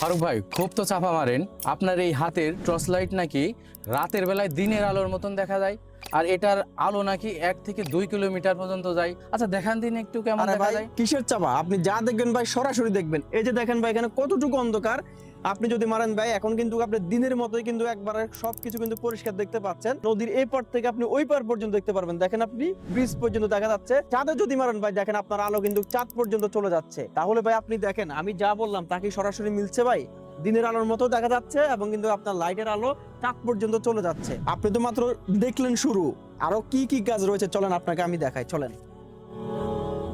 ফারুক ভাই খুব তো চাপা মারেন, আপনার এই হাতের টর্চ লাইট নাকি রাতের বেলায় দিনের আলোর মতন দেখা যায়, আর এটার আলো নাকি 1 থেকে 2 কিলোমিটার পর্যন্ত যায়। আচ্ছা দেখান দিন একটু কেমন আরে দেখা ভাই যায়। কিসের চাপা? আপনি যা দেখবেন ভাই সরাসরি দেখবেন। এই যে দেখেন ভাই এখানে কতটুকু অন্ধকার। আপনি যদি মারেন ভাই এখন কিন্তু আপনি দিনের মতোই কিন্তু একবারে সবকিছু কিন্তু পরিষ্কার দেখতে পাচ্ছেন। নদীর এই পার থেকে আপনি ওই পার পর্যন্ত দেখতে পারবেন। দেখেন আপনি ব্রিজ পর্যন্ত দেখা যাচ্ছে। চাঁদে যদি মারেন ভাই দেখেন আপনার আলো কিন্তু চাঁদ পর্যন্ত চলে যাচ্ছে। তাহলে ভাই আপনি দেখেন আমি যা বললাম তা কি সরাসরি মিলছে ভাই? দিনের আলোর মতো দেখা যাচ্ছে এবং কিন্তু আপনার লাইটের আলো চাঁদ পর্যন্ত চলে যাচ্ছে। আপনি তো মাত্র দেখলেন শুরু, আরো কি কি কাজ রয়েছে চলেন আপনাকে আমি দেখাই, চলেন।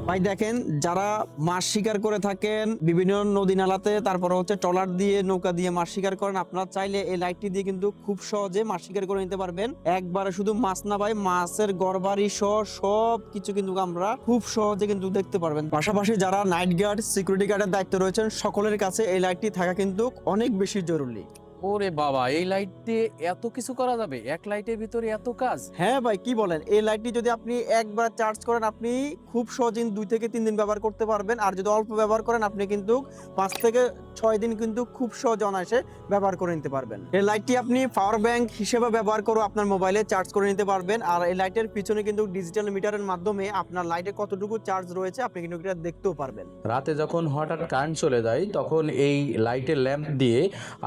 ভাই দেখেন যারা মাছ শিকার করে থাকেন বিভিন্ন নদী নালাতে, তারপরে হচ্ছে ট্রলার দিয়ে নৌকা দিয়ে মাছ শিকার করেন, আপনারা চাইলে এই লাইটটি দিয়ে কিন্তু খুব সহজে মাছ শিকার করে নিতে পারবেন। একবারে শুধু মাছ না ভাই, মাছের গড়বাড়ি সহ সব কিছু কিন্তু আমরা খুব সহজে কিন্তু দেখতে পারবেন। পাশাপাশি যারা নাইট গার্ড সিকিউরিটি গার্ডের দায়িত্ব রয়েছেন সকলের কাছে এই লাইটটি থাকা কিন্তু অনেক বেশি জরুরি। ওরে বাবা, এই লাইট দিয়ে এত কিছু করা যাবে? এক লাইটের ভিতরে এত কাজ? হ্যাঁ ভাই কি বলেন, এই লাইটটি যদি আপনি একবার চার্জ করেন আপনি খুব সহজে 2 থেকে 3 দিন ব্যবহার করতে পারবেন। আর যদি অল্প ব্যবহার করেন আপনি কিন্তু 5 থেকে 6 দিন কিন্তু খুব সহজে অনায়াসে ব্যবহার করে নিতে পারবেন। এই লাইটটি আপনি পাওয়ার ব্যাংক হিসেবে ব্যবহার করে আপনার মোবাইলে চার্জ করে নিতে পারবেন। আর এই লাইটের পিছনে কিন্তু ডিজিটাল মিটারের মাধ্যমে আপনার লাইটে কতটুকু চার্জ রয়েছে আপনি কিন্তু এটা দেখতেও পারবেন। রাতে যখন হঠাৎ কারেন্ট চলে যায় তখন এই লাইটের ল্যাম্প দিয়ে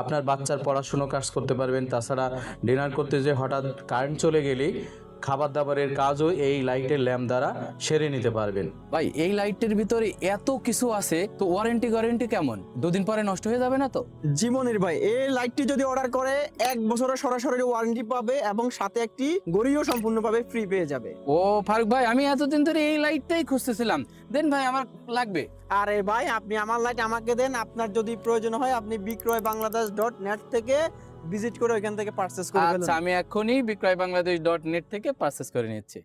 আপনার বাচ্চার পড়াশুনো কাজ করতে পারবেন। তাছাড়া ডিনার করতে যে হঠাৎ কারেন্ট চলে গেলে খাবার দাবারের কাজও এই লাইটের ল্যাম্প দ্বারা সেরে নিতে পারবেন। ভাই এই লাইটের ভিতরে এত কিছু আছে, তো ওয়ারেন্টি কেমন? 2 দিন পরে নষ্ট হয়ে যাবে না তো? জীবনের ভাই এই লাইটটি যদি অর্ডার করে 1 বছরের সরাসরি ওয়ারেন্টি পাবে এবং সাথে একটি ঘড়িও সম্পূর্ণভাবে ফ্রি পেয়ে যাবে। ও ফারুক ভাই, আমি এতদিন ধরে এই লাইটটাই খুঁজতেছিলাম। দেন ভাই, আমার লাগবে। আরে ভাই আপনি আমার লাইট আমাকে দেন, আপনার যদি প্রয়োজন হয় আপনি বিক্রয়বাংলাদেশ.net থেকে ভিজিট করে ওইখান থেকে পারচেজ করে ফেলুন। আচ্ছা, আমি এখনই বিক্রয়বাংলাদেশ.net থেকে পারচেজ করে নিচ্ছি।